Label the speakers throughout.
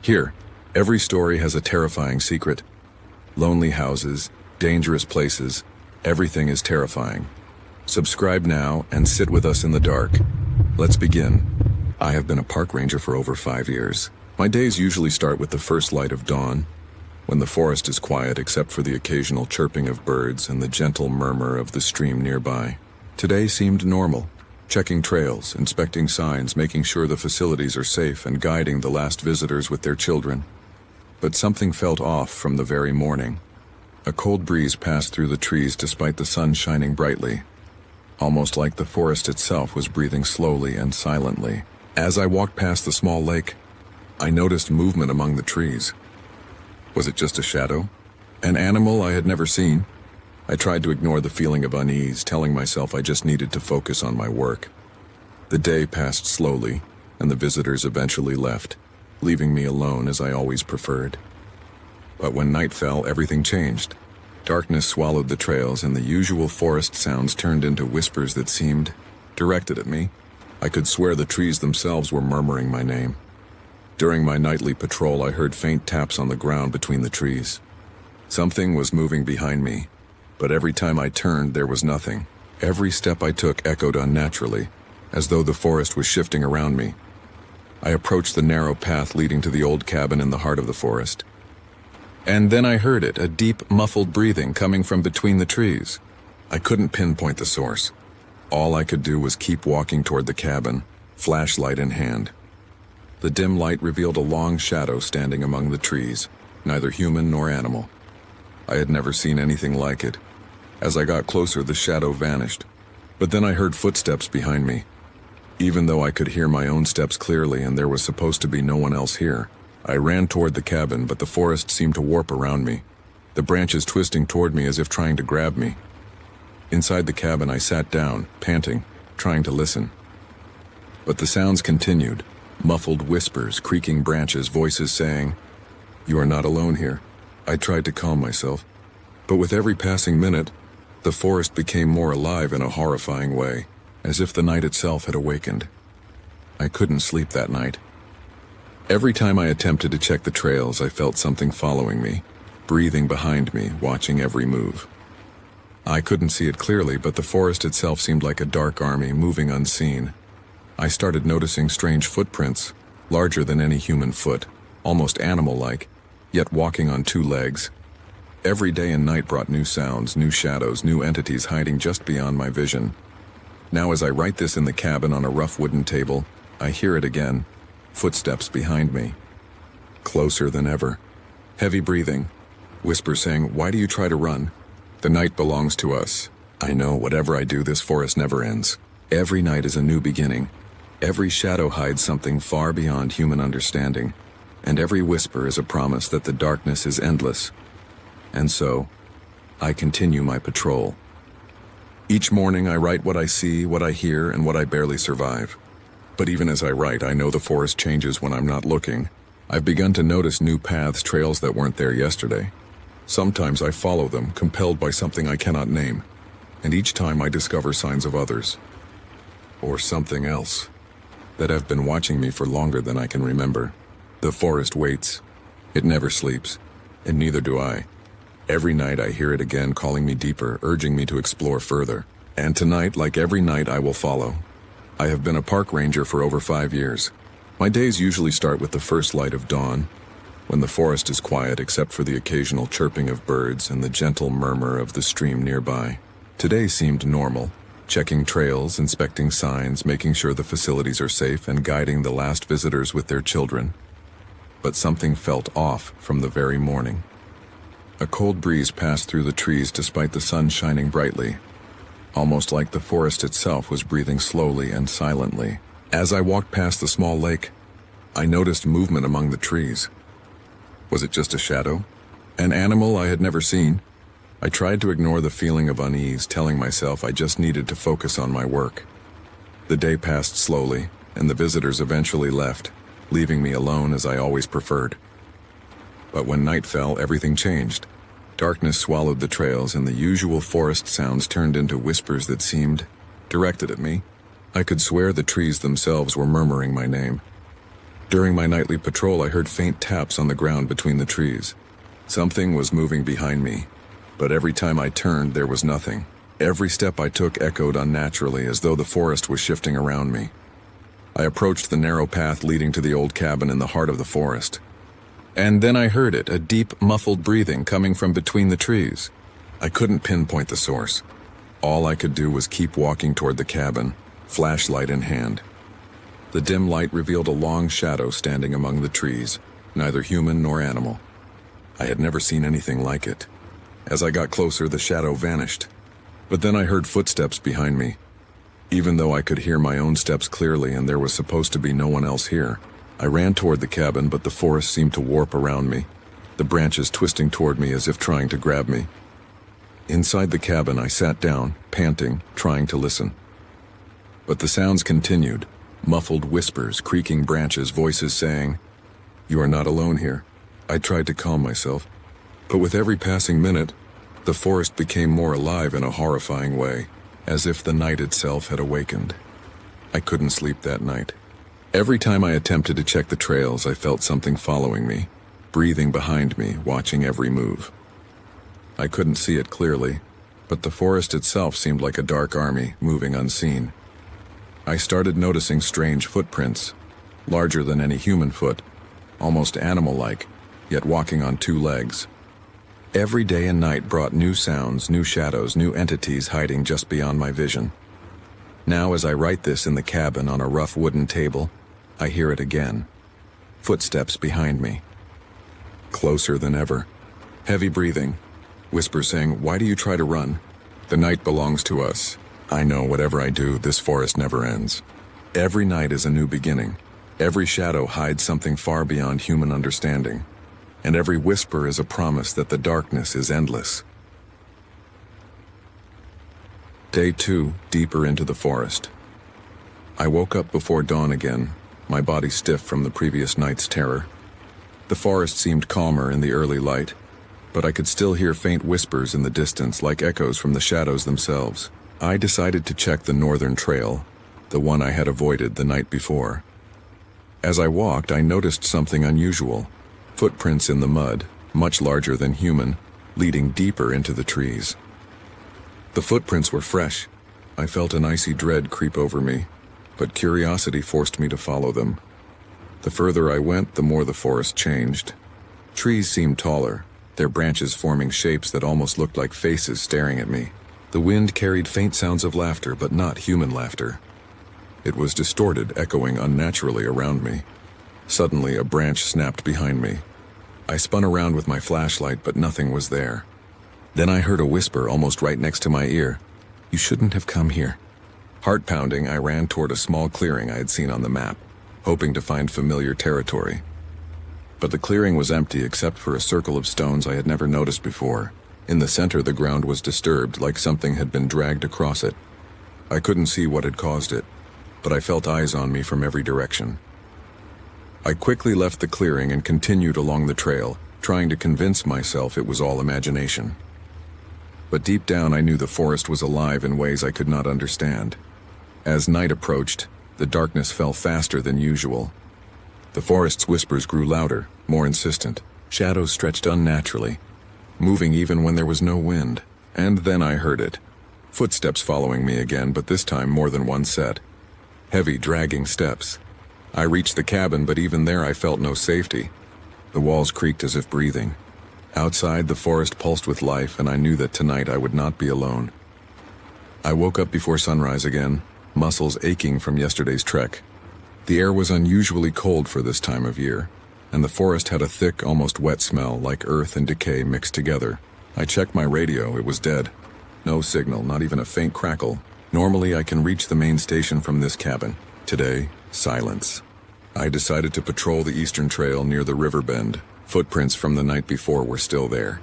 Speaker 1: Here, every story has a terrifying secret. Lonely houses, dangerous places, everything is terrifying. Subscribe now and sit with us in the dark. Let's begin. I have been a park ranger for over 5 years. My days usually start with the first light of dawn, when the forest is quiet except for the occasional chirping of birds and the gentle murmur of the stream nearby. Today seemed normal. Checking trails, inspecting signs, making sure the facilities are safe, and guiding the last visitors with their children. But something felt off from the very morning. A cold breeze passed through the trees despite the sun shining brightly, almost like the forest itself was breathing slowly and silently. As I walked past the small lake, I noticed movement among the trees. Was it just a shadow? An animal I had never seen? I tried to ignore the feeling of unease, telling myself I just needed to focus on my work. The day passed slowly, and the visitors eventually left, leaving me alone as I always preferred. But when night fell, everything changed. Darkness swallowed the trails, and the usual forest sounds turned into whispers that seemed directed at me. I could swear the trees themselves were murmuring my name. During my nightly patrol, I heard faint taps on the ground between the trees. Something was moving behind me, but every time I turned, there was nothing. Every step I took echoed unnaturally, as though the forest was shifting around me. I approached the narrow path leading to the old cabin in the heart of the forest. And then I heard it, a deep, muffled breathing coming from between the trees. I couldn't pinpoint the source. All I could do was keep walking toward the cabin, flashlight in hand. The dim light revealed a long shadow standing among the trees, neither human nor animal. I had never seen anything like it. As I got closer, the shadow vanished. But then I heard footsteps behind me. Even though I could hear my own steps clearly and there was supposed to be no one else here, I ran toward the cabin, but the forest seemed to warp around me, the branches twisting toward me as if trying to grab me. Inside the cabin, I sat down, panting, trying to listen. But the sounds continued, muffled whispers, creaking branches, voices saying, "You are not alone here." I tried to calm myself, but with every passing minute, the forest became more alive in a horrifying way, as if the night itself had awakened. I couldn't sleep that night. Every time I attempted to check the trails, I felt something following me, breathing behind me, watching every move. I couldn't see it clearly, but the forest itself seemed like a dark army moving unseen. I started noticing strange footprints, larger than any human foot, almost animal-like, yet walking on 2 legs. Every day and night brought new sounds, new shadows, new entities hiding just beyond my vision. Now as I write this in the cabin on a rough wooden table, I hear it again, footsteps behind me. Closer than ever. Heavy breathing. Whispers saying, "Why do you try to run? The night belongs to us. I know whatever I do, this forest never ends." Every night is a new beginning. Every shadow hides something far beyond human understanding, and every whisper is a promise that the darkness is endless. And so, I continue my patrol. Each morning I write what I see, what I hear, and what I barely survive. But even as I write, I know the forest changes when I'm not looking. I've begun to notice new paths, trails that weren't there yesterday. Sometimes I follow them, compelled by something I cannot name, and each time I discover signs of others. Or something else that have been watching me for longer than I can remember. The forest waits. It never sleeps, and neither do I. Every night I hear it again, calling me deeper, urging me to explore further. And tonight, like every night, I will follow. I have been a park ranger for over 5 years. My days usually start with the first light of dawn, when the forest is quiet except for the occasional chirping of birds and the gentle murmur of the stream nearby. Today seemed normal. Checking trails, inspecting signs, making sure the facilities are safe, and guiding the last visitors with their children. But something felt off from the very morning. A cold breeze passed through the trees despite the sun shining brightly, almost like the forest itself was breathing slowly and silently. As I walked past the small lake, I noticed movement among the trees. Was it just a shadow? An animal I had never seen? I tried to ignore the feeling of unease, telling myself I just needed to focus on my work. The day passed slowly, and the visitors eventually left, leaving me alone as I always preferred. But when night fell, everything changed. Darkness swallowed the trails, and the usual forest sounds turned into whispers that seemed directed at me. I could swear the trees themselves were murmuring my name. During my nightly patrol, I heard faint taps on the ground between the trees. Something was moving behind me, but every time I turned, there was nothing. Every step I took echoed unnaturally, as though the forest was shifting around me. I approached the narrow path leading to the old cabin in the heart of the forest. And then I heard it, a deep, muffled breathing coming from between the trees. I couldn't pinpoint the source. All I could do was keep walking toward the cabin, flashlight in hand. The dim light revealed a long shadow standing among the trees, neither human nor animal. I had never seen anything like it. As I got closer, the shadow vanished. But then I heard footsteps behind me. Even though I could hear my own steps clearly and there was supposed to be no one else here, I ran toward the cabin, but the forest seemed to warp around me, the branches twisting toward me as if trying to grab me. Inside the cabin, I sat down, panting, trying to listen. But the sounds continued, muffled whispers, creaking branches, voices saying, "You are not alone here." I tried to calm myself, but with every passing minute, the forest became more alive in a horrifying way, as if the night itself had awakened. I couldn't sleep that night. Every time I attempted to check the trails, I felt something following me, breathing behind me, watching every move. I couldn't see it clearly, but the forest itself seemed like a dark army, moving unseen. I started noticing strange footprints, larger than any human foot, almost animal-like, yet walking on two legs. Every day and night brought new sounds, new shadows, new entities hiding just beyond my vision. Now, as I write this in the cabin on a rough wooden table, I hear it again. Footsteps behind me. Closer than ever. Heavy breathing. Whispers saying, "Why do you try to run? The night belongs to us. I know whatever I do, this forest never ends." Every night is a new beginning. Every shadow hides something far beyond human understanding. And every whisper is a promise that the darkness is endless. Day 2, deeper into the forest. I woke up before dawn again, my body stiff from the previous night's terror. The forest seemed calmer in the early light, but I could still hear faint whispers in the distance like echoes from the shadows themselves. I decided to check the northern trail, the one I had avoided the night before. As I walked, I noticed something unusual. Footprints in the mud, much larger than human, leading deeper into the trees. The footprints were fresh. I felt an icy dread creep over me, but curiosity forced me to follow them. The further I went, the more the forest changed. Trees seemed taller, their branches forming shapes that almost looked like faces staring at me. The wind carried faint sounds of laughter, but not human laughter. It was distorted, echoing unnaturally around me. Suddenly, a branch snapped behind me. I spun around with my flashlight, but nothing was there. Then I heard a whisper almost right next to my ear. "You shouldn't have come here." Heart pounding, I ran toward a small clearing I had seen on the map, hoping to find familiar territory. But the clearing was empty except for a circle of stones I had never noticed before. In the center, the ground was disturbed, like something had been dragged across it. I couldn't see what had caused it, but I felt eyes on me from every direction. I quickly left the clearing and continued along the trail, trying to convince myself it was all imagination. But deep down, I knew the forest was alive in ways I could not understand. As night approached, the darkness fell faster than usual. The forest's whispers grew louder, more insistent. Shadows stretched unnaturally, moving even when there was no wind. And then I heard it. Footsteps following me again, but this time more than one set. Heavy, dragging steps. I reached the cabin, but even there I felt no safety. The walls creaked as if breathing. Outside, the forest pulsed with life, and I knew that tonight I would not be alone. I woke up before sunrise again, muscles aching from yesterday's trek. The air was unusually cold for this time of year, and the forest had a thick, almost wet smell, like earth and decay mixed together. I checked my radio, it was dead. No signal, not even a faint crackle. Normally I can reach the main station from this cabin. Today, silence. I decided to patrol the eastern trail near the river bend. Footprints from the night before were still there,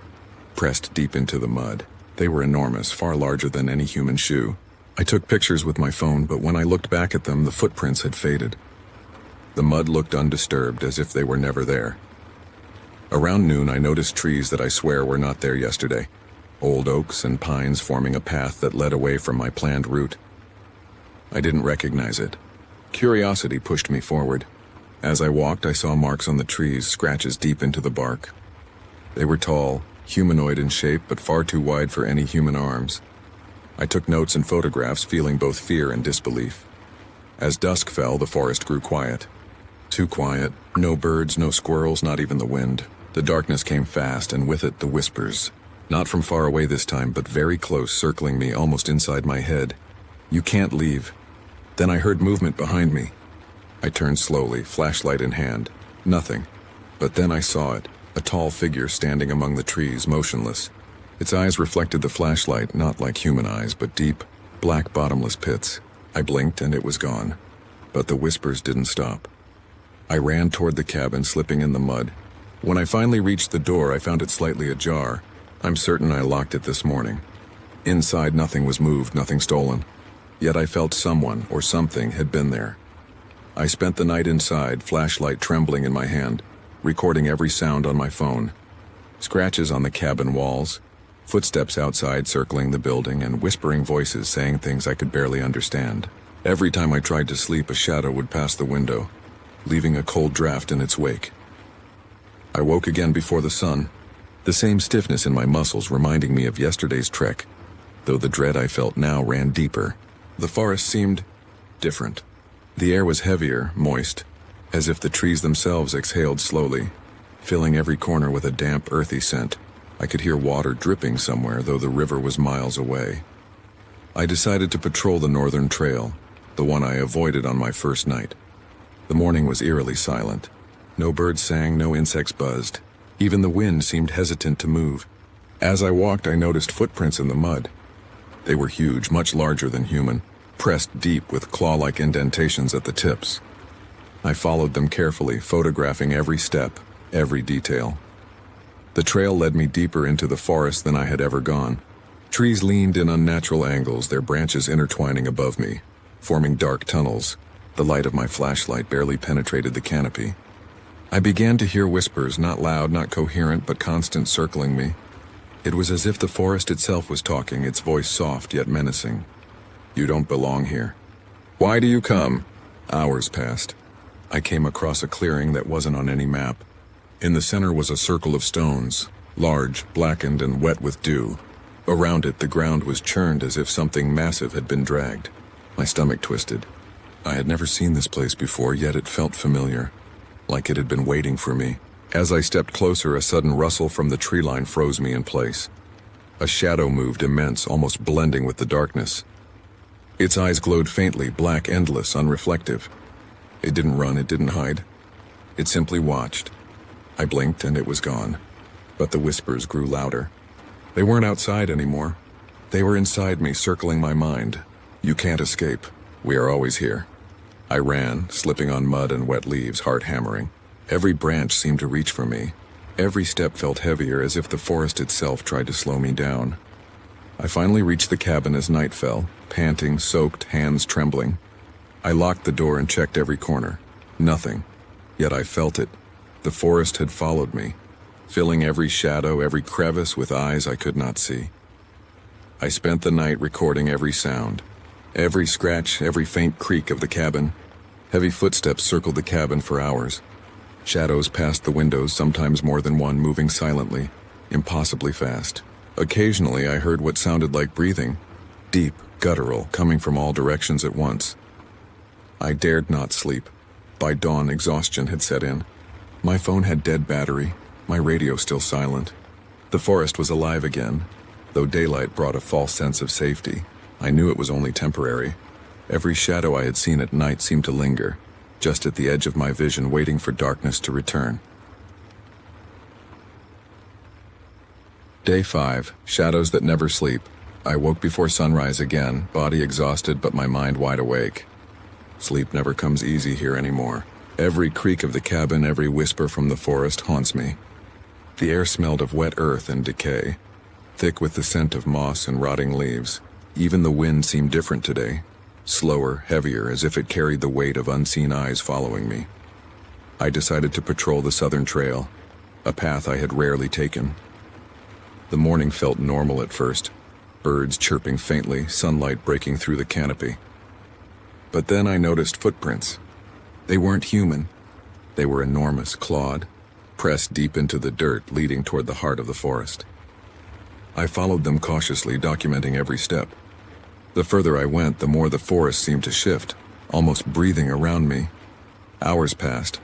Speaker 1: pressed deep into the mud. They were enormous, far larger than any human shoe. I took pictures with my phone, but when I looked back at them, the footprints had faded. The mud looked undisturbed, as if they were never there. Around noon, I noticed trees that I swear were not there yesterday. Old oaks and pines forming a path that led away from my planned route. I didn't recognize it. Curiosity pushed me forward. As I walked, I saw marks on the trees, scratches deep into the bark. They were tall, humanoid in shape, but far too wide for any human arms. I took notes and photographs, feeling both fear and disbelief. As dusk fell, the forest grew quiet. Too quiet. No birds, no squirrels, not even the wind. The darkness came fast, and with it the whispers. Not from far away this time, but very close, circling me, almost inside my head. "You can't leave." Then I heard movement behind me. I turned slowly, flashlight in hand. Nothing. But then I saw it, a tall figure standing among the trees, motionless. Its eyes reflected the flashlight, not like human eyes, but deep, black, bottomless pits. I blinked and it was gone. But the whispers didn't stop. I ran toward the cabin, slipping in the mud. When I finally reached the door, I found it slightly ajar. I'm certain I locked it this morning. Inside, nothing was moved, nothing stolen. Yet I felt someone or something had been there. I spent the night inside, flashlight trembling in my hand, recording every sound on my phone. Scratches on the cabin walls, footsteps outside circling the building, and whispering voices saying things I could barely understand. Every time I tried to sleep, a shadow would pass the window, leaving a cold draft in its wake. I woke again before the sun, the same stiffness in my muscles reminding me of yesterday's trek, though the dread I felt now ran deeper. The forest seemed different. The air was heavier, moist, as if the trees themselves exhaled slowly, filling every corner with a damp, earthy scent. I could hear water dripping somewhere, though the river was miles away. I decided to patrol the northern trail, the one I avoided on my first night. The morning was eerily silent. No birds sang, no insects buzzed. Even the wind seemed hesitant to move. As I walked, I noticed footprints in the mud. They were huge, much larger than human, pressed deep with claw-like indentations at the tips. I followed them carefully, photographing every step, every detail. The trail led me deeper into the forest than I had ever gone. Trees leaned in unnatural angles, their branches intertwining above me, forming dark tunnels. The light of my flashlight barely penetrated the canopy. I began to hear whispers, not loud, not coherent, but constant, circling me. It was as if the forest itself was talking, its voice soft yet menacing. "You don't belong here." "Why do you come?" Hours passed. I came across a clearing that wasn't on any map. In the center was a circle of stones, large, blackened, and wet with dew. Around it, the ground was churned as if something massive had been dragged. My stomach twisted. I had never seen this place before, yet it felt familiar, like it had been waiting for me. As I stepped closer, a sudden rustle from the tree line froze me in place. A shadow moved, immense, almost blending with the darkness. Its eyes glowed faintly, black, endless, unreflective. It didn't run, it didn't hide. It simply watched. I blinked and it was gone. But the whispers grew louder. They weren't outside anymore. They were inside me, circling my mind. "You can't escape. We are always here." I ran, slipping on mud and wet leaves, heart hammering. Every branch seemed to reach for me. Every step felt heavier, as if the forest itself tried to slow me down. I finally reached the cabin as night fell, panting, soaked, hands trembling. I locked the door and checked every corner. Nothing. Yet I felt it. The forest had followed me, filling every shadow, every crevice with eyes I could not see. I spent the night recording every sound, every scratch, every faint creak of the cabin. Heavy footsteps circled the cabin for hours. Shadows passed the windows, sometimes more than one, moving silently, impossibly fast. Occasionally I heard what sounded like breathing, deep, guttural, coming from all directions at once. I dared not sleep. By dawn, exhaustion had set in. My phone had dead battery, my radio still silent. The forest was alive again. Though daylight brought a false sense of safety, I knew it was only temporary. Every shadow I had seen at night seemed to linger, just at the edge of my vision, waiting for darkness to return. Day 5, shadows that never sleep. I woke before sunrise again, body exhausted but my mind wide awake. Sleep never comes easy here anymore. Every creak of the cabin, every whisper from the forest haunts me. The air smelled of wet earth and decay, thick with the scent of moss and rotting leaves. Even the wind seemed different today, slower, heavier, as if it carried the weight of unseen eyes following me. I decided to patrol the southern trail, a path I had rarely taken. The morning felt normal at first, birds chirping faintly, sunlight breaking through the canopy. But then I noticed footprints. They weren't human. They were enormous, clawed, pressed deep into the dirt, leading toward the heart of the forest. I followed them cautiously, documenting every step. The further I went, the more the forest seemed to shift, almost breathing around me. Hours passed.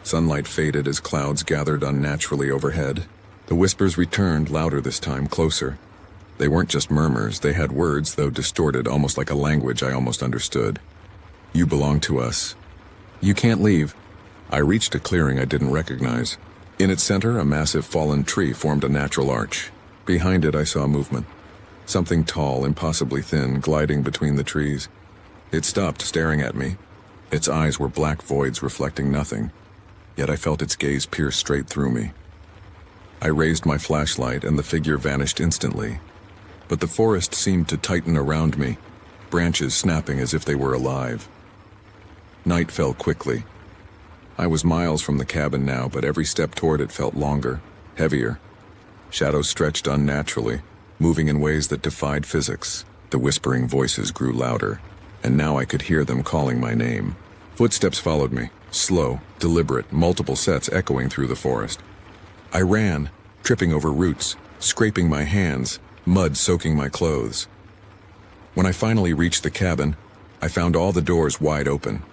Speaker 1: Sunlight faded as clouds gathered unnaturally overhead. The whispers returned, louder this time, closer. They weren't just murmurs, they had words, though distorted, almost like a language I almost understood. You belong to us. You can't leave. I reached a clearing I didn't recognize. In its center, a massive fallen tree formed a natural arch. Behind it, I saw movement. Something tall, impossibly thin, gliding between the trees. It stopped, staring at me. Its eyes were black voids reflecting nothing, yet I felt its gaze pierce straight through me. I raised my flashlight and the figure vanished instantly. But the forest seemed to tighten around me, branches snapping as if they were alive. Night fell quickly. I was miles from the cabin now, but every step toward it felt longer, heavier. Shadows stretched unnaturally, moving in ways that defied physics. The whispering voices grew louder, and now I could hear them calling my name. Footsteps followed me, slow, deliberate, multiple sets echoing through the forest. I ran, tripping over roots, scraping my hands, mud soaking my clothes. When I finally reached the cabin, I found all the doors wide open.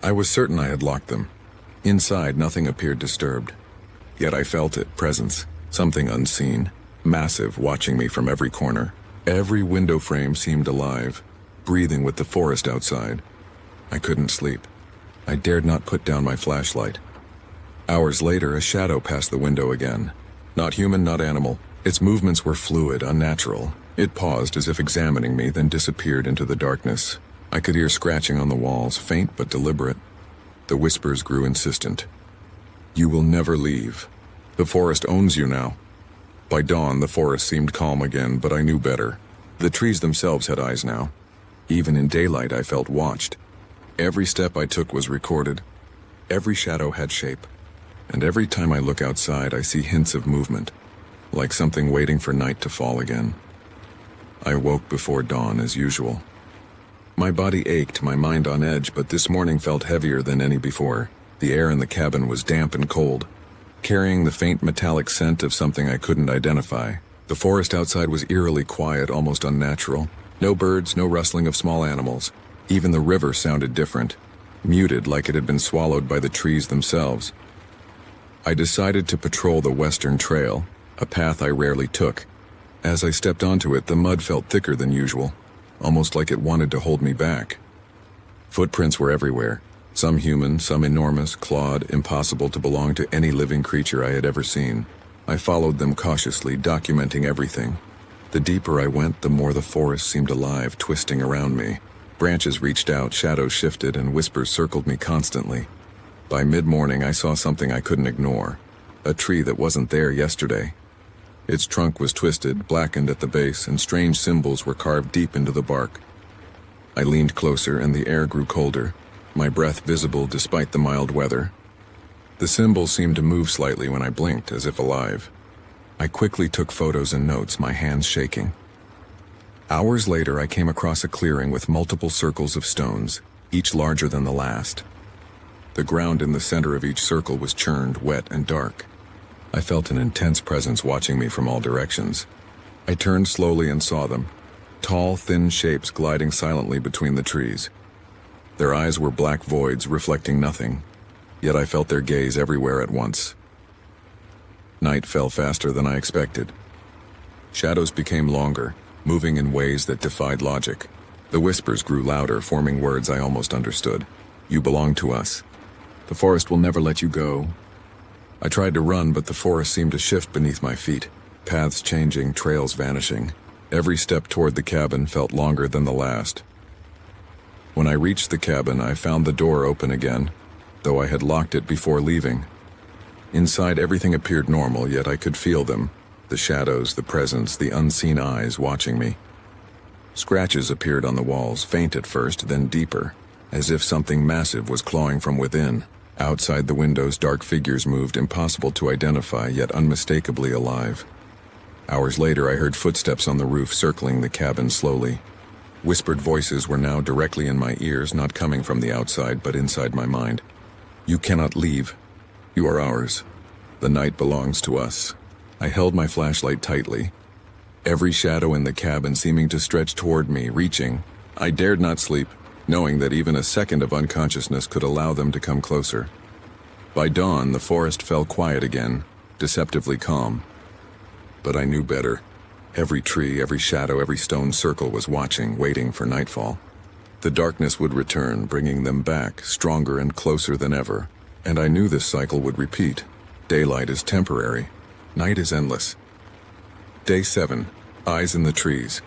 Speaker 1: I was certain I had locked them. Inside, nothing appeared disturbed. Yet I felt it, presence, something unseen, massive, watching me from every corner. Every window frame seemed alive, breathing with the forest outside. I couldn't sleep. I dared not put down my flashlight. Hours later, a shadow passed the window again. Not human, not animal. Its movements were fluid, unnatural. It paused as if examining me, then disappeared into the darkness. I could hear scratching on the walls, faint but deliberate. The whispers grew insistent. You will never leave. The forest owns you now. By dawn, the forest seemed calm again, but I knew better. The trees themselves had eyes now. Even in daylight, I felt watched. Every step I took was recorded. Every shadow had shape. And every time I look outside, I see hints of movement, like something waiting for night to fall again. I woke before dawn as usual. My body ached, my mind on edge, but this morning felt heavier than any before. The air in the cabin was damp and cold, carrying the faint metallic scent of something I couldn't identify. The forest outside was eerily quiet, almost unnatural. No birds, no rustling of small animals. Even the river sounded different, muted like it had been swallowed by the trees themselves. I decided to patrol the western trail, a path I rarely took. As I stepped onto it, the mud felt thicker than usual, almost like it wanted to hold me back. Footprints were everywhere, some human, some enormous, clawed, impossible to belong to any living creature I had ever seen. I followed them cautiously, documenting everything. The deeper I went, the more the forest seemed alive, twisting around me. Branches reached out, shadows shifted, and whispers circled me constantly. By mid-morning, I saw something I couldn't ignore. A tree that wasn't there yesterday. Its trunk was twisted, blackened at the base, and strange symbols were carved deep into the bark. I leaned closer, and the air grew colder, my breath visible despite the mild weather. The symbols seemed to move slightly when I blinked, as if alive. I quickly took photos and notes, my hands shaking. Hours later, I came across a clearing with multiple circles of stones, each larger than the last. The ground in the center of each circle was churned, wet, and dark. I felt an intense presence watching me from all directions. I turned slowly and saw them, tall, thin shapes gliding silently between the trees. Their eyes were black voids reflecting nothing, yet I felt their gaze everywhere at once. Night fell faster than I expected. Shadows became longer, moving in ways that defied logic. The whispers grew louder, forming words I almost understood. You belong to us. The forest will never let you go. I tried to run, but the forest seemed to shift beneath my feet, paths changing, trails vanishing. Every step toward the cabin felt longer than the last. When I reached the cabin, I found the door open again, though I had locked it before leaving. Inside, everything appeared normal, yet I could feel them. The shadows, the presence, the unseen eyes watching me. Scratches appeared on the walls, faint at first, then deeper, as if something massive was clawing from within. Outside the windows, dark figures moved, impossible to identify, yet unmistakably alive. Hours later, I heard footsteps on the roof circling the cabin slowly. Whispered voices were now directly in my ears, not coming from the outside, but inside my mind. You cannot leave. You are ours. The night belongs to us. I held my flashlight tightly, every shadow in the cabin seeming to stretch toward me, reaching. I dared not sleep, knowing that even a second of unconsciousness could allow them to come closer. By dawn, the forest fell quiet again, deceptively calm. But I knew better. Every tree, every shadow, every stone circle was watching, waiting for nightfall. The darkness would return, bringing them back, stronger and closer than ever. And I knew this cycle would repeat. Daylight is temporary. Night is endless. Day 7. Eyes in the trees.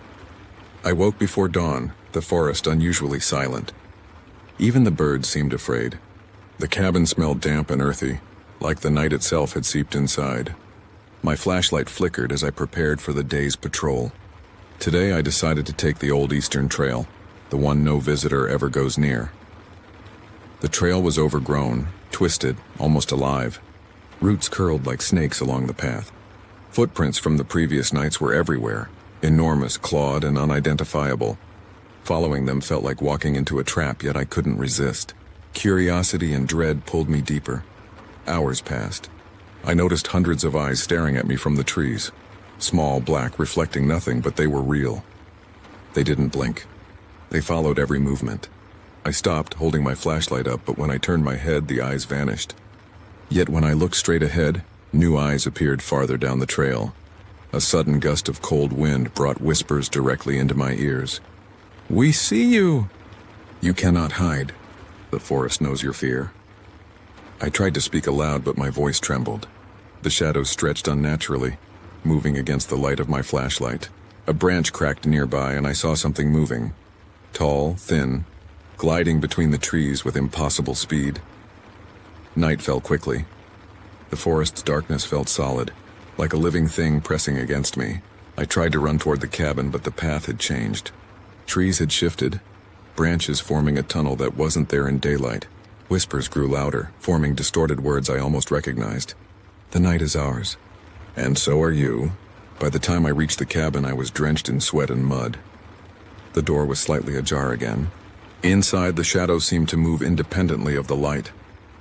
Speaker 1: I woke before dawn, the forest unusually silent. Even the birds seemed afraid. The cabin smelled damp and earthy, like the night itself had seeped inside. My flashlight flickered as I prepared for the day's patrol. Today I decided to take the old Eastern Trail, the one no visitor ever goes near. The trail was overgrown, twisted, almost alive. Roots curled like snakes along the path. Footprints from the previous nights were everywhere, enormous, clawed, and unidentifiable. Following them felt like walking into a trap, yet I couldn't resist. Curiosity and dread pulled me deeper. Hours passed. I noticed hundreds of eyes staring at me from the trees. Small, black, reflecting nothing, but they were real. They didn't blink. They followed every movement. I stopped, holding my flashlight up, but when I turned my head, the eyes vanished. Yet when I looked straight ahead, new eyes appeared farther down the trail. A sudden gust of cold wind brought whispers directly into my ears. "We see you!" "You cannot hide. The forest knows your fear." I tried to speak aloud, but my voice trembled. The shadows stretched unnaturally, moving against the light of my flashlight. A branch cracked nearby, and I saw something moving. Tall, thin, gliding between the trees with impossible speed. Night fell quickly. The forest's darkness felt solid, like a living thing pressing against me. I tried to run toward the cabin, but the path had changed. Trees had shifted, branches forming a tunnel that wasn't there in daylight. Whispers grew louder, forming distorted words I almost recognized. "The night is ours. And so are you." By the time I reached the cabin, I was drenched in sweat and mud. The door was slightly ajar again. Inside, the shadows seemed to move independently of the light.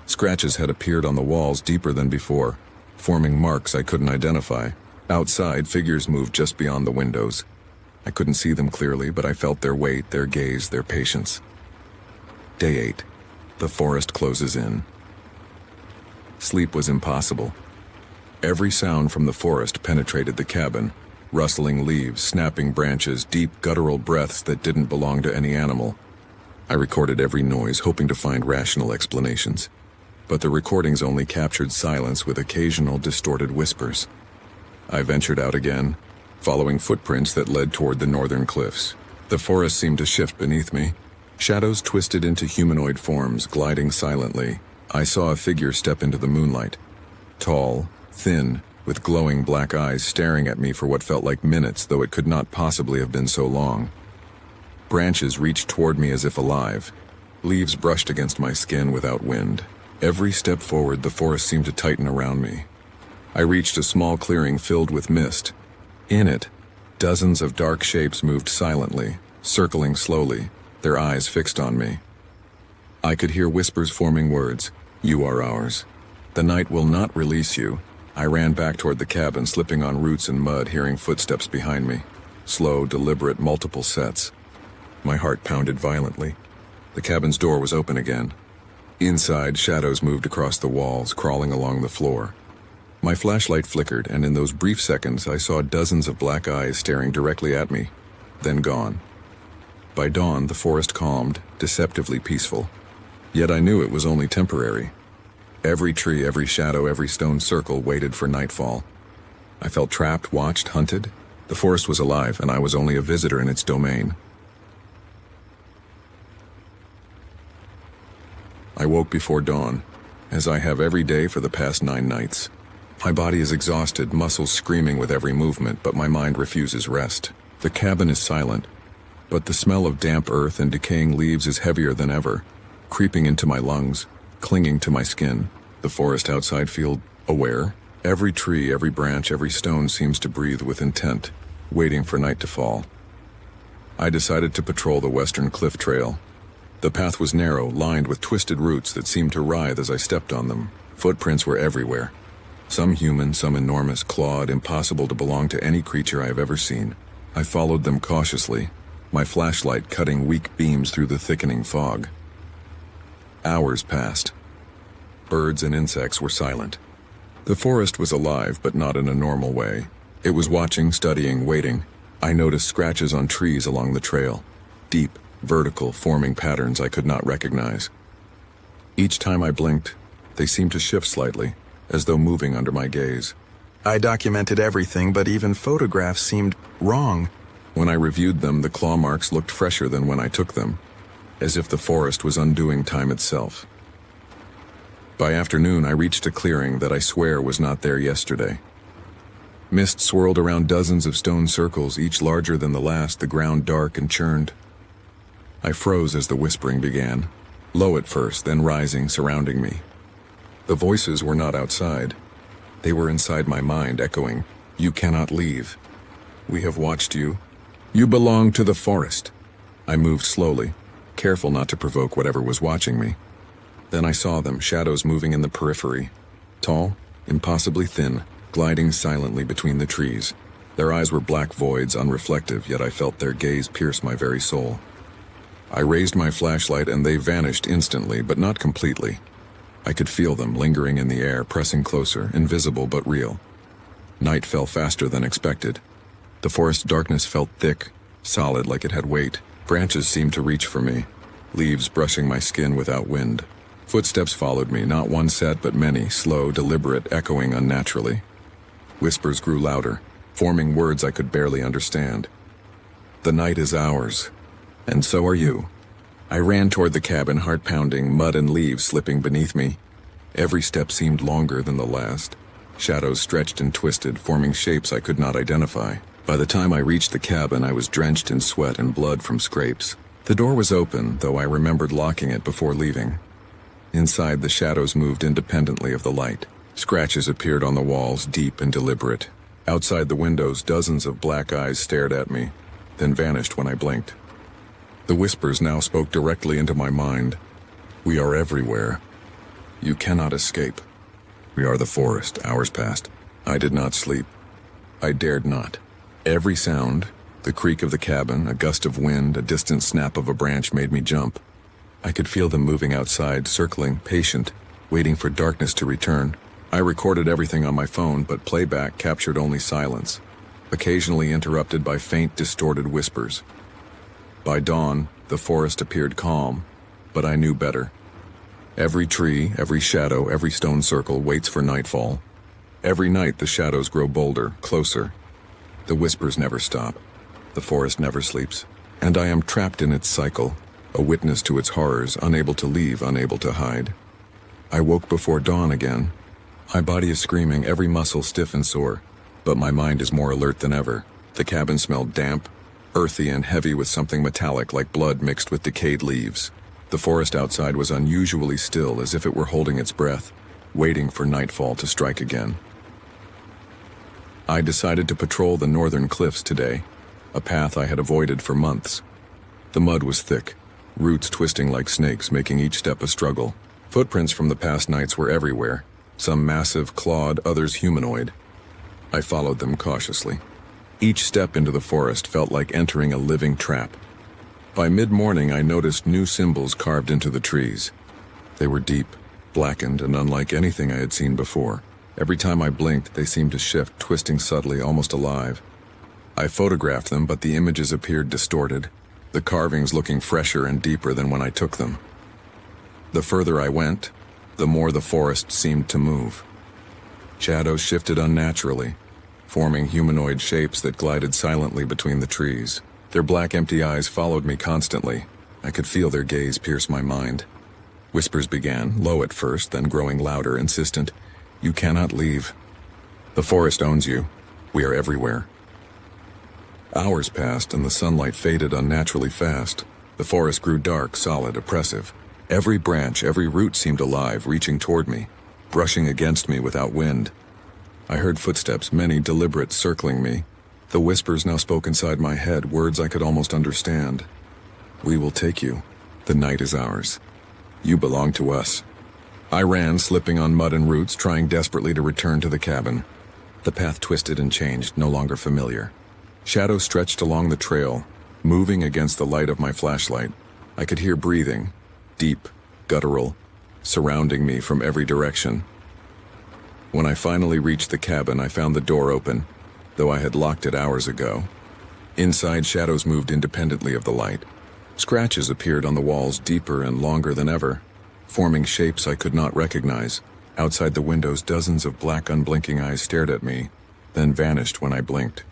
Speaker 1: Scratches had appeared on the walls deeper than before, forming marks I couldn't identify. Outside, figures moved just beyond the windows. I couldn't see them clearly, but I felt their weight, their gaze, their patience. Day 8. The forest closes in. Sleep was impossible. Every sound from the forest penetrated the cabin. Rustling leaves, snapping branches, deep guttural breaths that didn't belong to any animal. I recorded every noise, hoping to find rational explanations. But the recordings only captured silence with occasional distorted whispers. I ventured out again, following footprints that led toward the northern cliffs. The forest seemed to shift beneath me. Shadows twisted into humanoid forms, gliding silently. I saw a figure step into the moonlight. Tall, thin, with glowing black eyes staring at me for what felt like minutes, though it could not possibly have been so long. Branches reached toward me as if alive. Leaves brushed against my skin without wind. Every step forward, the forest seemed to tighten around me. I reached a small clearing filled with mist. In it, dozens of dark shapes moved silently, circling slowly, their eyes fixed on me. I could hear whispers forming words. "You are ours. The night will not release you." I ran back toward the cabin, slipping on roots and mud, hearing footsteps behind me. Slow, deliberate, multiple sets. My heart pounded violently. The cabin's door was open again. Inside, shadows moved across the walls, crawling along the floor. My flashlight flickered, and in those brief seconds, I saw dozens of black eyes staring directly at me, then gone. By dawn, the forest calmed, deceptively peaceful. Yet I knew it was only temporary. Every tree, every shadow, every stone circle waited for nightfall. I felt trapped, watched, hunted. The forest was alive, and I was only a visitor in its domain. I woke before dawn, as I have every day for the past 9 nights. My body is exhausted, muscles screaming with every movement, but my mind refuses rest. The cabin is silent, but the smell of damp earth and decaying leaves is heavier than ever, creeping into my lungs, clinging to my skin. The forest outside feels aware. Every tree, every branch, every stone seems to breathe with intent, waiting for night to fall. I decided to patrol the western cliff trail. The path was narrow, lined with twisted roots that seemed to writhe as I stepped on them. Footprints were everywhere. Some human, some enormous, clawed, impossible to belong to any creature I have ever seen. I followed them cautiously, my flashlight cutting weak beams through the thickening fog. Hours passed. Birds and insects were silent. The forest was alive, but not in a normal way. It was watching, studying, waiting. I noticed scratches on trees along the trail, deep, vertical, forming patterns I could not recognize. Each time I blinked, they seemed to shift slightly, as though moving under my gaze. I documented everything, but even photographs seemed wrong. When I reviewed them, the claw marks looked fresher than when I took them, as if the forest was undoing time itself. By afternoon, I reached a clearing that I swear was not there yesterday. Mist swirled around dozens of stone circles, each larger than the last, the ground dark and churned. I froze as the whispering began, low at first, then rising, surrounding me. The voices were not outside. They were inside my mind, echoing, "You cannot leave. We have watched you. You belong to the forest." I moved slowly, careful not to provoke whatever was watching me. Then I saw them, shadows moving in the periphery. Tall, impossibly thin, gliding silently between the trees. Their eyes were black voids, unreflective, yet I felt their gaze pierce my very soul. I raised my flashlight and they vanished instantly, but not completely. I could feel them lingering in the air, pressing closer, invisible but real. Night fell faster than expected. The forest darkness felt thick, solid like it had weight. Branches seemed to reach for me, leaves brushing my skin without wind. Footsteps followed me, not one set but many, slow, deliberate, echoing unnaturally. Whispers grew louder, forming words I could barely understand. "The night is ours, and so are you." I ran toward the cabin, heart pounding, mud and leaves slipping beneath me. Every step seemed longer than the last. Shadows stretched and twisted, forming shapes I could not identify. By the time I reached the cabin, I was drenched in sweat and blood from scrapes. The door was open, though I remembered locking it before leaving. Inside, the shadows moved independently of the light. Scratches appeared on the walls, deep and deliberate. Outside the windows, dozens of black eyes stared at me, then vanished when I blinked. The whispers now spoke directly into my mind. "We are everywhere. You cannot escape." "We are the forest." Hours passed. I did not sleep. I dared not. Every sound, the creak of the cabin, a gust of wind, a distant snap of a branch made me jump. I could feel them moving outside, circling, patient, waiting for darkness to return. I recorded everything on my phone, but playback captured only silence, occasionally interrupted by faint, distorted whispers. By dawn, the forest appeared calm, but I knew better. Every tree, every shadow, every stone circle waits for nightfall. Every night the shadows grow bolder, closer. The whispers never stop. The forest never sleeps. And I am trapped in its cycle, a witness to its horrors, unable to leave, unable to hide. I woke before dawn again. My body is screaming, every muscle stiff and sore, but my mind is more alert than ever. The cabin smelled damp, earthy and heavy with something metallic like blood mixed with decayed leaves. The forest outside was unusually still, as if it were holding its breath, waiting for nightfall to strike again. I decided to patrol the northern cliffs today, a path I had avoided for months. The mud was thick, roots twisting like snakes, making each step a struggle. Footprints from the past nights were everywhere, some massive, clawed, others humanoid. I followed them cautiously. Each step into the forest felt like entering a living trap. By mid-morning, I noticed new symbols carved into the trees. They were deep, blackened, and unlike anything I had seen before. Every time I blinked, they seemed to shift, twisting subtly, almost alive. I photographed them, but the images appeared distorted, the carvings looking fresher and deeper than when I took them. The further I went, the more the forest seemed to move. Shadows shifted unnaturally, forming humanoid shapes that glided silently between the trees. Their black, empty eyes followed me constantly. I could feel their gaze pierce my mind. Whispers began, low at first, then growing louder, insistent. "You cannot leave. The forest owns you. We are everywhere." Hours passed and the sunlight faded unnaturally fast. The forest grew dark, solid, oppressive. Every branch, every root seemed alive, reaching toward me, brushing against me without wind. I heard footsteps, many deliberate, circling me. The whispers now spoke inside my head, words I could almost understand. "We will take you. The night is ours. You belong to us. I ran, slipping on mud and roots, trying desperately to return to the cabin. The path twisted and changed, no longer familiar. Shadows stretched along the trail, moving against the light of my flashlight. I could hear breathing, deep, guttural, surrounding me from every direction. When I finally reached the cabin, I found the door open, though I had locked it hours ago. Inside, shadows moved independently of the light. Scratches appeared on the walls deeper and longer than ever, forming shapes I could not recognize. Outside the windows, dozens of black, unblinking eyes stared at me, then vanished when I blinked.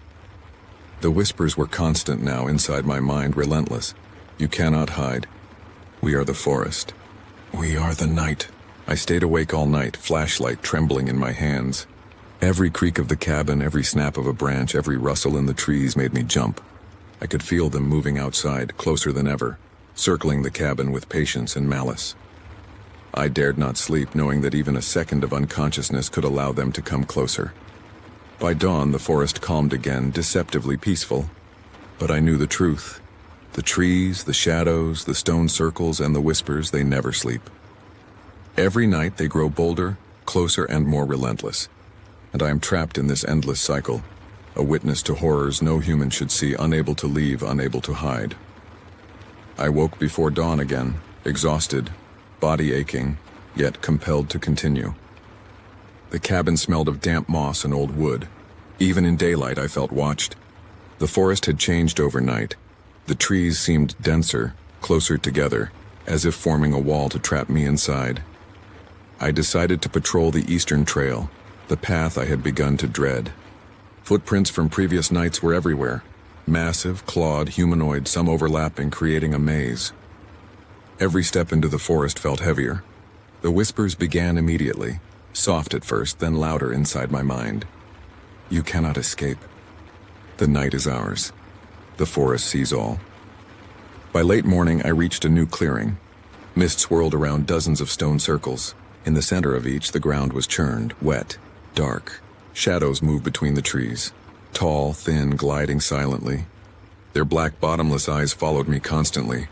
Speaker 1: The whispers were constant now inside my mind, relentless. You cannot hide. We are the forest. We are the night. I stayed awake all night, flashlight trembling in my hands. Every creak of the cabin, every snap of a branch, every rustle in the trees made me jump. I could feel them moving outside, closer than ever, circling the cabin with patience and malice. I dared not sleep, knowing that even a second of unconsciousness could allow them to come closer. By dawn, the forest calmed again, deceptively peaceful. But I knew the truth. The trees, the shadows, the stone circles, and the whispers, they never sleep. Every night they grow bolder, closer, and more relentless. And I am trapped in this endless cycle, a witness to horrors no human should see, unable to leave, unable to hide. I woke before dawn again, exhausted, body aching, yet compelled to continue. The cabin smelled of damp moss and old wood. Even in daylight, I felt watched. The forest had changed overnight. The trees seemed denser, closer together, as if forming a wall to trap me inside. I decided to patrol the eastern trail, the path I had begun to dread. Footprints from previous nights were everywhere, massive, clawed, humanoid, some overlapping, creating a maze. Every step into the forest felt heavier. The whispers began immediately, soft at first, then louder inside my mind. You cannot escape. The night is ours. The forest sees all. By late morning, I reached a new clearing. Mist swirled around dozens of stone circles. In the center of each, the ground was churned, wet, dark. Shadows moved between the trees, tall, thin, gliding silently. Their black, bottomless eyes followed me constantly.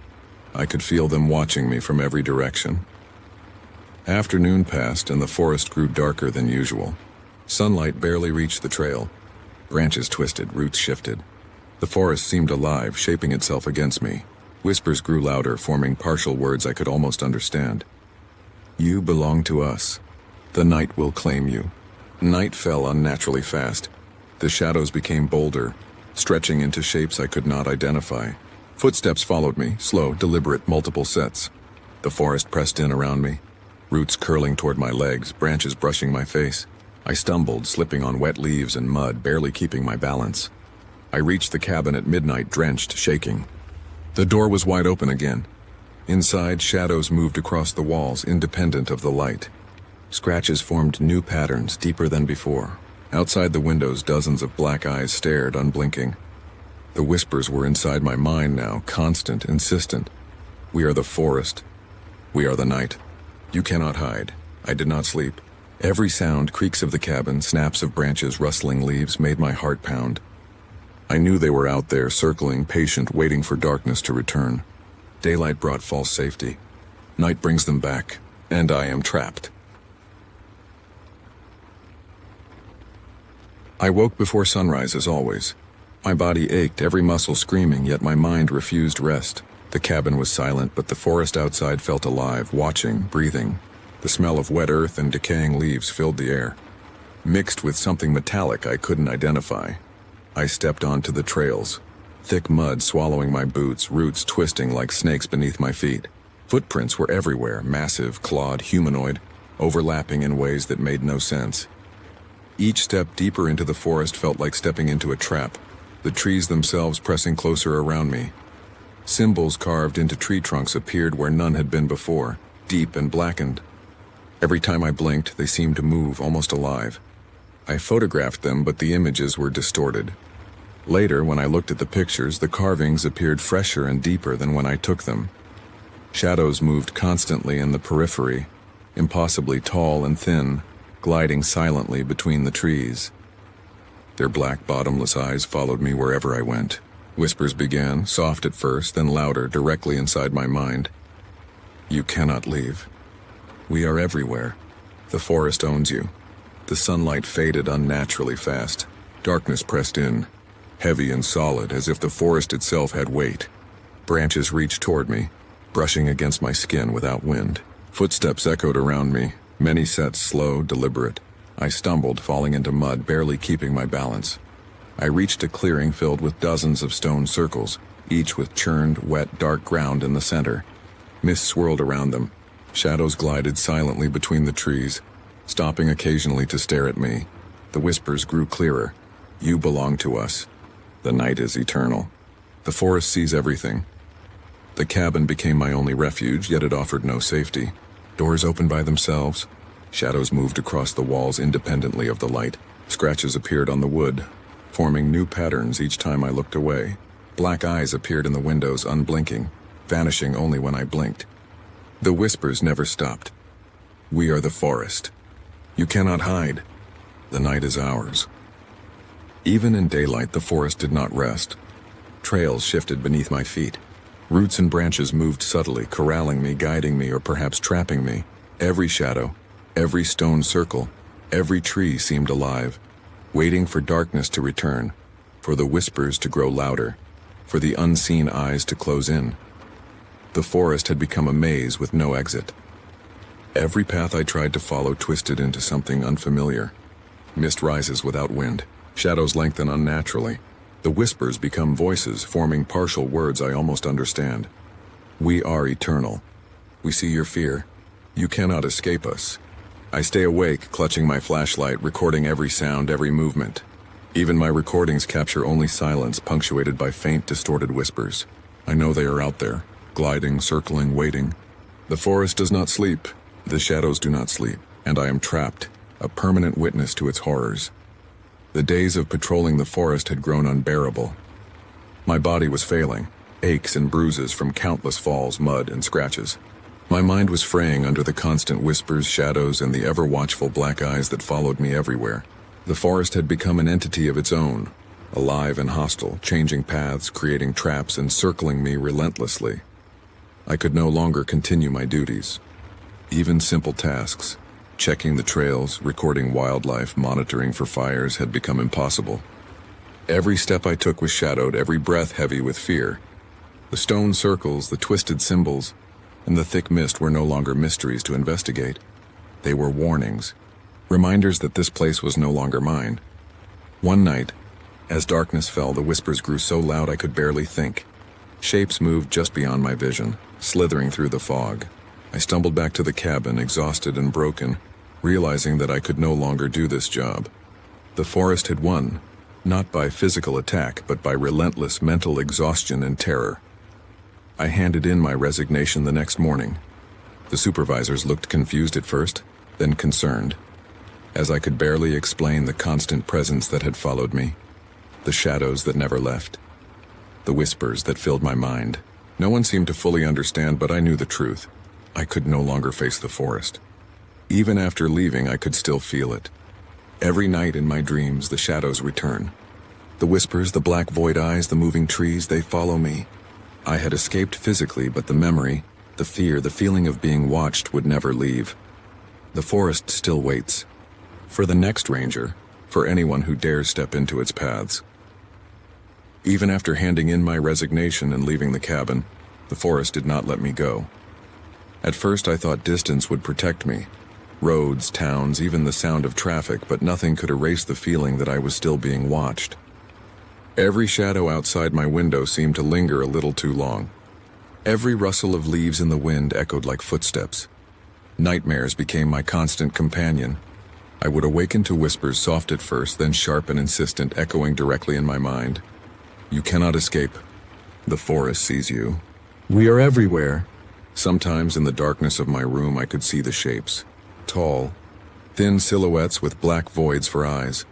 Speaker 1: I could feel them watching me from every direction. Afternoon passed, and the forest grew darker than usual. Sunlight barely reached the trail. Branches twisted, roots shifted. The forest seemed alive, shaping itself against me. Whispers grew louder, forming partial words I could almost understand. You belong to us. The night will claim you. Night fell unnaturally fast. The shadows became bolder, stretching into shapes I could not identify. Footsteps followed me, slow, deliberate, multiple sets. The forest pressed in around me, roots curling toward my legs, branches brushing my face. I stumbled, slipping on wet leaves and mud, barely keeping my balance. I reached the cabin at midnight, drenched, shaking. The door was wide open again. Inside, shadows moved across the walls, independent of the light. Scratches formed new patterns, deeper than before. Outside the windows, dozens of black eyes stared, unblinking. The whispers were inside my mind now, constant, insistent. We are the forest. We are the night. You cannot hide. I did not sleep. Every sound, creaks of the cabin, snaps of branches, rustling leaves, made my heart pound. I knew they were out there, circling, patient, waiting for darkness to return. Daylight brought false safety. Night brings them back, and I am trapped. I woke before sunrise as always. My body ached, every muscle screaming, yet my mind refused rest. The cabin was silent, but the forest outside felt alive, watching, breathing. The smell of wet earth and decaying leaves filled the air, mixed with something metallic I couldn't identify. I stepped onto the trails, thick mud swallowing my boots, roots twisting like snakes beneath my feet. Footprints were everywhere, massive, clawed, humanoid, overlapping in ways that made no sense. Each step deeper into the forest felt like stepping into a trap, the trees themselves pressing closer around me. Symbols carved into tree trunks appeared where none had been before, deep and blackened. Every time I blinked, they seemed to move, almost alive. I photographed them, but the images were distorted. Later, when I looked at the pictures, the carvings appeared fresher and deeper than when I took them. Shadows moved constantly in the periphery, impossibly tall and thin, gliding silently between the trees. Their black, bottomless eyes followed me wherever I went. Whispers began, soft at first, then louder, directly inside my mind. You cannot leave. We are everywhere. The forest owns you. The sunlight faded unnaturally fast. Darkness pressed in, heavy and solid, as if the forest itself had weight. Branches reached toward me, brushing against my skin without wind. Footsteps echoed around me, many sets slow, deliberate. I stumbled, falling into mud, barely keeping my balance. I reached a clearing filled with dozens of stone circles, each with churned, wet, dark ground in the center. Mist swirled around them. Shadows glided silently between the trees, stopping occasionally to stare at me. The whispers grew clearer. You belong to us. The night is eternal. The forest sees everything. The cabin became my only refuge, yet it offered no safety. Doors opened by themselves. Shadows moved across the walls independently of the light. Scratches appeared on the wood, forming new patterns each time I looked away. Black eyes appeared in the windows, unblinking, vanishing only when I blinked. The whispers never stopped. We are the forest. You cannot hide. The night is ours. Even in daylight, the forest did not rest. Trails shifted beneath my feet. Roots and branches moved subtly, corralling me, guiding me, or perhaps trapping me. Every shadow, every stone circle, every tree seemed alive, waiting for darkness to return, for the whispers to grow louder, for the unseen eyes to close in. The forest had become a maze with no exit. Every path I tried to follow twisted into something unfamiliar. Mist rises without wind. Shadows lengthen unnaturally. The whispers become voices, forming partial words I almost understand. We are eternal. We see your fear. You cannot escape us. I stay awake, clutching my flashlight, recording every sound, every movement. Even my recordings capture only silence, punctuated by faint, distorted whispers. I know they are out there, gliding, circling, waiting. The forest does not sleep. The shadows do not sleep, and I am trapped, a permanent witness to its horrors. The days of patrolling the forest had grown unbearable. My body was failing, aches and bruises from countless falls, mud, and scratches. My mind was fraying under the constant whispers, shadows, and the ever-watchful black eyes that followed me everywhere. The forest had become an entity of its own, alive and hostile, changing paths, creating traps, and circling me relentlessly. I could no longer continue my duties. Even simple tasks, checking the trails, recording wildlife, monitoring for fires, had become impossible. Every step I took was shadowed, every breath heavy with fear. The stone circles, the twisted symbols, and the thick mist were no longer mysteries to investigate. They were warnings, reminders that this place was no longer mine. One night, as darkness fell, the whispers grew so loud I could barely think. Shapes moved just beyond my vision, slithering through the fog. I stumbled back to the cabin, exhausted and broken, realizing that I could no longer do this job. The forest had won, not by physical attack, but by relentless mental exhaustion and terror. I handed in my resignation the next morning. The supervisors looked confused at first, then concerned, as I could barely explain the constant presence that had followed me, the shadows that never left, the whispers that filled my mind. No one seemed to fully understand, but I knew the truth. I could no longer face the forest. Even after leaving, I could still feel it. Every night in my dreams, the shadows return. The whispers, the black void eyes, the moving trees, they follow me. I had escaped physically, but the memory, the fear, the feeling of being watched would never leave. The forest still waits. For the next ranger, for anyone who dares step into its paths. Even after handing in my resignation and leaving the cabin, the forest did not let me go. At first I thought distance would protect me. Roads, towns, even the sound of traffic, but nothing could erase the feeling that I was still being watched. Every shadow outside my window seemed to linger a little too long. Every rustle of leaves in the wind echoed like footsteps. Nightmares became my constant companion. I would awaken to whispers, soft at first, then sharp and insistent, echoing directly in my mind. You cannot escape. The forest sees you. We are everywhere. Sometimes in the darkness of my room I could see the shapes. Tall, thin silhouettes with black voids for eyes,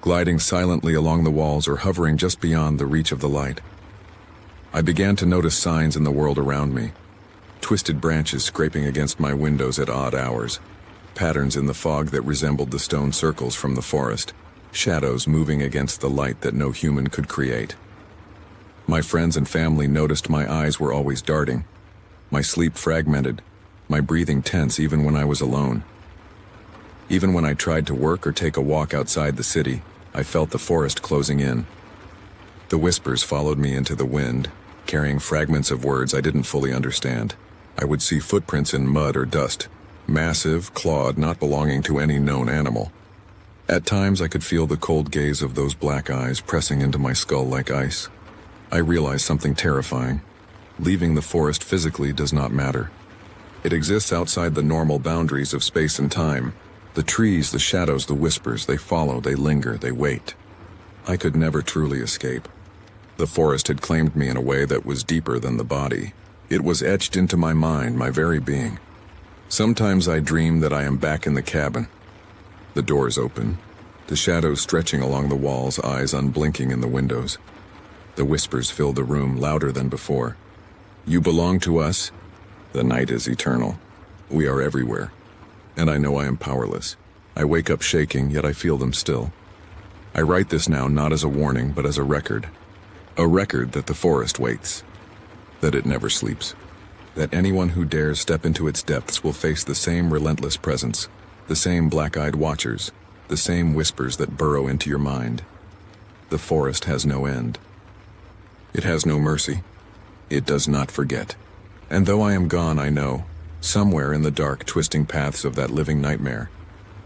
Speaker 1: gliding silently along the walls or hovering just beyond the reach of the light. I began to notice signs in the world around me. Twisted branches scraping against my windows at odd hours. Patterns in the fog that resembled the stone circles from the forest. Shadows moving against the light that no human could create. My friends and family noticed my eyes were always darting. My sleep fragmented, my breathing tense even when I was alone. Even when I tried to work or take a walk outside the city, I felt the forest closing in. The whispers followed me into the wind, carrying fragments of words I didn't fully understand. I would see footprints in mud or dust, massive, clawed, not belonging to any known animal. At times I could feel the cold gaze of those black eyes pressing into my skull like ice. I realized something terrifying. Leaving the forest physically does not matter. It exists outside the normal boundaries of space and time. The trees, the shadows, the whispers, they follow, they linger, they wait. I could never truly escape. The forest had claimed me in a way that was deeper than the body. It was etched into my mind, my very being. Sometimes I dream that I am back in the cabin. The doors open, the shadows stretching along the walls, eyes unblinking in the windows. The whispers fill the room, louder than before. You belong to us. The night is eternal. We are everywhere. And I know I am powerless. I wake up shaking, yet I feel them still. I write this now not as a warning, but as a record. A record that the forest waits. That it never sleeps. That anyone who dares step into its depths will face the same relentless presence, the same black-eyed watchers, the same whispers that burrow into your mind. The forest has no end. It has no mercy. It does not forget. And though I am gone, I know, somewhere in the dark, twisting paths of that living nightmare,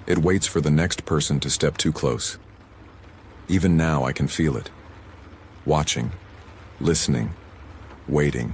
Speaker 1: it waits for the next person to step too close. Even now I can feel it. Watching, listening, waiting.